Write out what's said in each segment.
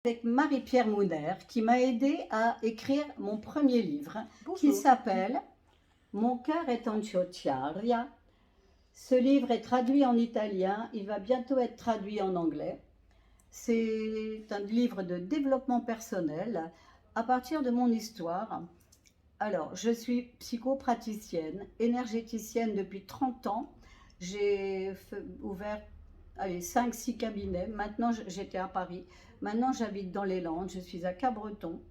Avec Marie-Pierre Mouner qui m'a aidé à écrire mon premier livre qui Bonjour. s'appelle Mon cœur est en Ciociaria. Ce livre est traduit en italien, il va bientôt être traduit en anglais. C'est un livre de développement personnel à partir de mon histoire. Alors, je suis psychopraticienne, énergéticienne depuis 30 ans. J'ai ouvert 5-6 cabinets. Maintenant, j'étais à Paris. Maintenant, j'habite dans les Landes. Je suis à Cabreton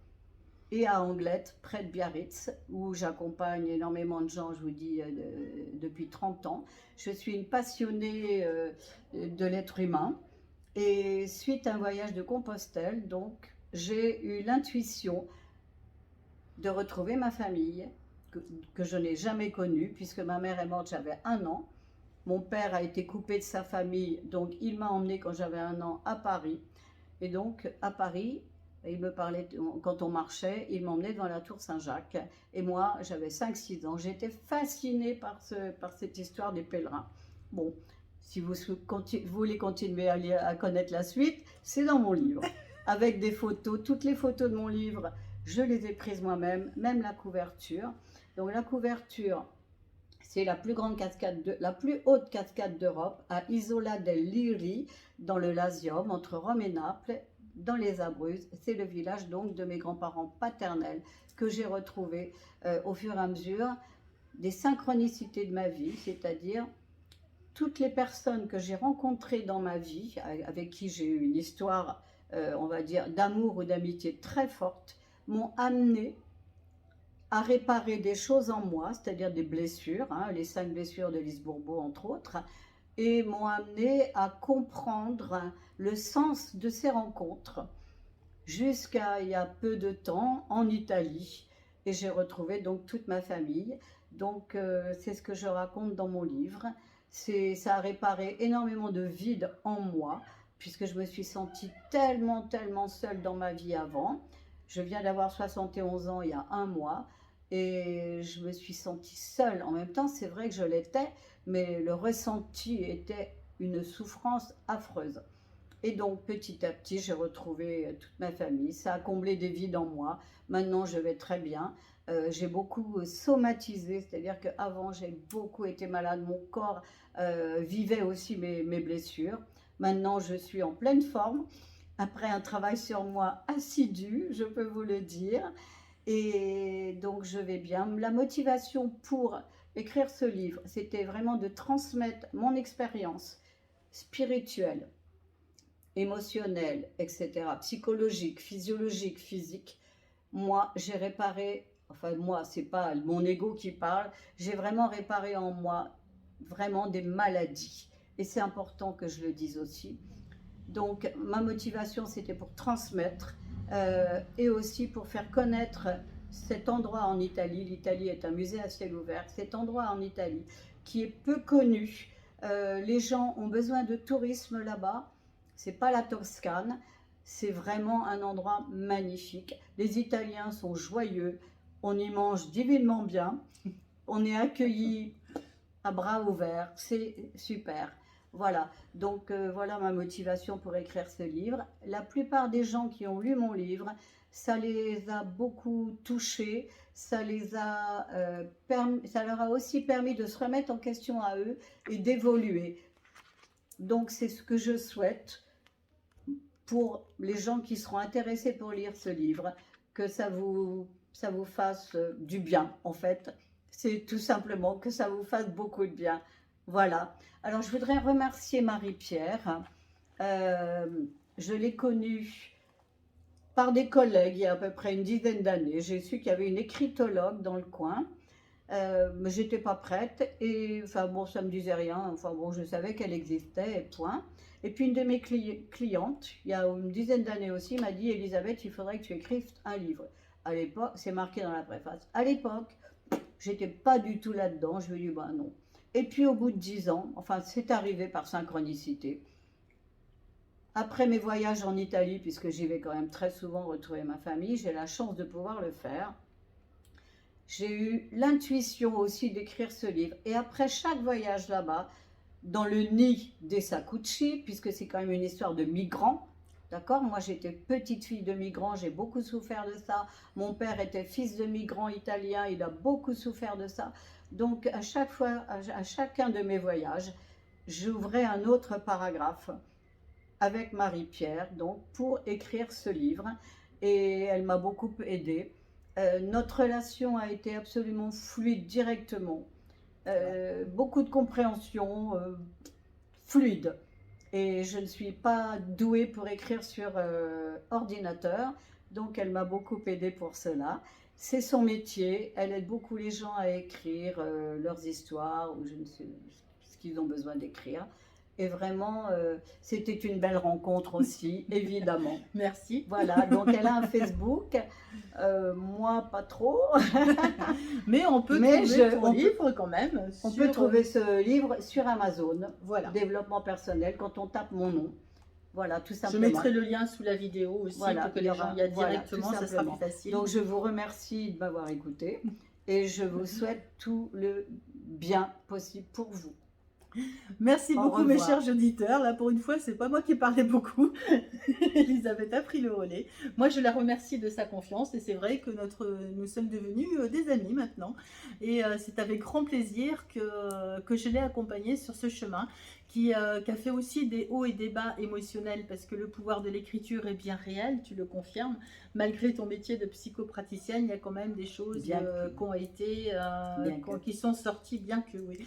et à Anglette, près de Biarritz, où j'accompagne énormément de gens, je vous dis, depuis 30 ans. Je suis une passionnée de l'être humain. Et suite à un voyage de Compostelle, donc, j'ai eu l'intuition de retrouver ma famille, que je n'ai jamais connue, puisque ma mère est morte, j'avais 1 an. Mon père a été coupé de sa famille, donc il m'a emmenée quand j'avais 1 an à Paris. Et donc, à Paris, il me parlait, quand on marchait, il m'emmenait devant la tour Saint-Jacques. Et moi, j'avais 5-6 ans. J'étais fascinée par cette histoire des pèlerins. Bon, si vous voulez continuer à connaître la suite, c'est dans mon livre. Avec des photos, toutes les photos de mon livre, je les ai prises moi-même, même la couverture. Donc la couverture, c'est la plus haute cascade d'Europe, à Isola del Liri, dans le Lasium, entre Rome et Naples, dans les Abruzzes. C'est le village donc de mes grands-parents paternels que j'ai retrouvé au fur et à mesure des synchronicités de ma vie, c'est-à-dire toutes les personnes que j'ai rencontrées dans ma vie, avec qui j'ai eu une histoire, on va dire, d'amour ou d'amitié très forte, m'ont amené à réparer des choses en moi, c'est-à-dire des blessures, hein, les 5 blessures de Lise Bourbeau entre autres, et m'ont amené à comprendre le sens de ces rencontres jusqu'à il y a peu de temps en Italie. Et j'ai retrouvé donc toute ma famille. Donc c'est ce que je raconte dans mon livre. Ça a réparé énormément de vide en moi, puisque je me suis sentie tellement seule dans ma vie avant. Je viens d'avoir 71 ans il y a 1 mois et je me suis sentie seule. En même temps, c'est vrai que je l'étais, mais le ressenti était une souffrance affreuse. Et donc, petit à petit, j'ai retrouvé toute ma famille. Ça a comblé des vides en moi. Maintenant, je vais très bien. J'ai beaucoup somatisé, c'est-à-dire qu'avant, j'ai beaucoup été malade. Mon corps vivait aussi mes blessures. Maintenant, je suis en pleine forme. Après un travail sur moi assidu, je peux vous le dire. Et donc, je vais bien. La motivation pour écrire ce livre, c'était vraiment de transmettre mon expérience spirituelle, émotionnelle, etc., psychologique, physiologique, physique. Moi, j'ai réparé, enfin moi, c'est pas mon ego qui parle, j'ai vraiment réparé en moi vraiment des maladies. Et c'est important que je le dise aussi. Donc ma motivation, c'était pour transmettre et aussi pour faire connaître cet endroit en Italie. L'Italie est un musée à ciel ouvert. Cet endroit en Italie qui est peu connu. Les gens ont besoin de tourisme là-bas. C'est pas la Toscane. C'est vraiment un endroit magnifique. Les Italiens sont joyeux. On y mange divinement bien. On est accueillis à bras ouverts. C'est super. Voilà, donc voilà ma motivation pour écrire ce livre. La plupart des gens qui ont lu mon livre, ça les a beaucoup touchés, ça leur a aussi permis de se remettre en question à eux et d'évoluer. Donc c'est ce que je souhaite pour les gens qui seront intéressés pour lire ce livre, que ça vous fasse du bien en fait. C'est tout simplement que ça vous fasse beaucoup de bien. Voilà. Alors, je voudrais remercier Marie-Pierre. Je l'ai connue par des collègues il y a à peu près une dizaine d'années. J'ai su qu'il y avait une écritologue dans le coin. Mais j'étais pas prête. Et enfin bon, ça me disait rien. Enfin bon, je savais qu'elle existait et point. Et puis une de mes clientes, il y a une dizaine d'années aussi, m'a dit: Elisabeth, il faudrait que tu écrives un livre. À l'époque, c'est marqué dans la préface. À l'époque, j'étais pas du tout là-dedans. Je lui ai dit: ben non. Et puis au bout de 10 ans, enfin c'est arrivé par synchronicité, après mes voyages en Italie, puisque j'y vais quand même très souvent retrouver ma famille, j'ai la chance de pouvoir le faire. J'ai eu l'intuition aussi d'écrire ce livre. Et après chaque voyage là-bas, dans le nid des Sakuchi, puisque c'est quand même une histoire de migrants, D'accord? Moi, j'étais petite fille de migrants, j'ai beaucoup souffert de ça. Mon père était fils de migrant italien, il a beaucoup souffert de ça. Donc, à chaque fois, à chacun de mes voyages, j'ouvrais un autre paragraphe avec Marie-Pierre, donc, pour écrire ce livre. Et elle m'a beaucoup aidée. Notre relation a été absolument fluide directement. Beaucoup de compréhension, fluide. Et je ne suis pas douée pour écrire sur ordinateur, donc elle m'a beaucoup aidée pour cela. C'est son métier, elle aide beaucoup les gens à écrire leurs histoires ou je ne sais ce qu'ils ont besoin d'écrire. Et vraiment, c'était une belle rencontre aussi, évidemment. Merci. Voilà, donc elle a un Facebook, moi pas trop. Mais on peut trouver ton livre quand même. On peut trouver ce livre sur Amazon. Voilà. Développement personnel, quand on tape mon nom. Voilà, tout simplement. Je mettrai le lien sous la vidéo aussi voilà, pour que les gens y aillent directement, ça sera plus facile. Donc je vous remercie de m'avoir écouté et je vous souhaite tout le bien possible pour vous. Merci beaucoup mes chers auditeurs. Là pour une fois, c'est pas moi qui parlais beaucoup. Elisabeth a pris le relais. Moi je la remercie de sa confiance et c'est vrai que nous sommes devenus des amis maintenant. Et c'est avec grand plaisir que je l'ai accompagnée sur ce chemin qui a fait aussi des hauts et des bas émotionnels parce que le pouvoir de l'écriture est bien réel, tu le confirmes. Malgré ton métier de psychopraticienne, il y a quand même des choses qui ont été, qui sont sorties, bien que, oui.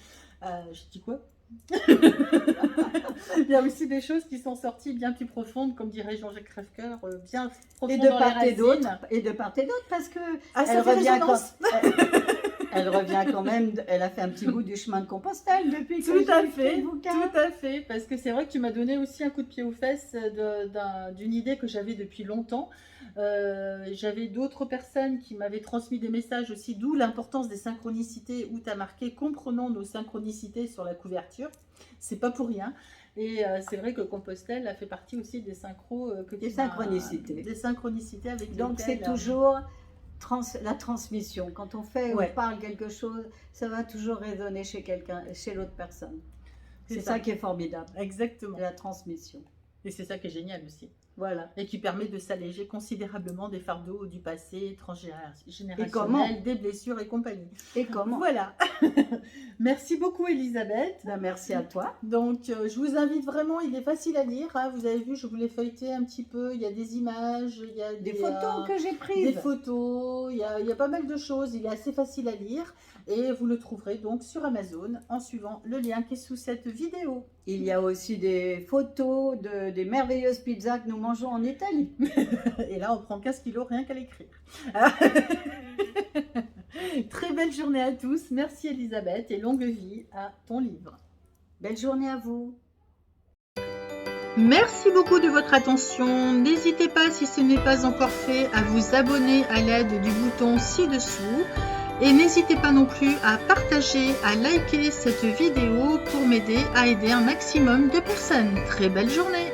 Je dis quoi? Il y a aussi des choses qui sont sorties bien plus profondes, comme dirait Jean-Jacques Crèvecoeur, bien profondes dans les racines. Et de part et d'autre, parce que elle revient quand même, elle a fait un petit bout du chemin de Compostelle depuis que tout à fait, parce que c'est vrai que tu m'as donné aussi un coup de pied aux fesses d'une idée que j'avais depuis longtemps. J'avais d'autres personnes qui m'avaient transmis des messages aussi, d'où l'importance des synchronicités, où tu as marqué « Comprenons nos synchronicités » sur la couverture. C'est pas pour rien. Et c'est vrai que Compostelle a fait partie aussi des synchros des synchronicités. Des synchronicités avec donc c'est toujours la transmission. Quand on fait ou on parle quelque chose, ça va toujours résonner chez quelqu'un, chez l'autre personne. C'est ça qui est formidable. Exactement. La transmission. Et c'est ça qui est génial aussi. Voilà. Et qui permet de s'alléger considérablement des fardeaux du passé transgénérationnel, des blessures et compagnie. Et comment? Voilà. Merci beaucoup Elisabeth. Ben, merci à toi. Donc je vous invite vraiment, il est facile à lire. Hein. Vous avez vu, je vous l'ai feuilleté un petit peu. Il y a des images, il y a des photos que j'ai prises. Des photos, il y a pas mal de choses. Il est assez facile à lire. Et vous le trouverez donc sur Amazon en suivant le lien qui est sous cette vidéo. Il y a aussi des photos des merveilleuses pizzas que nous mangeons en Italie. Et là, on prend 15 kilos rien qu'à l'écrire. Très belle journée à tous. Merci Elisabeth et longue vie à ton livre. Belle journée à vous. Merci beaucoup de votre attention. N'hésitez pas, si ce n'est pas encore fait, à vous abonner à l'aide du bouton ci-dessous. Et n'hésitez pas non plus à partager, à liker cette vidéo pour m'aider à aider un maximum de personnes. Très belle journée!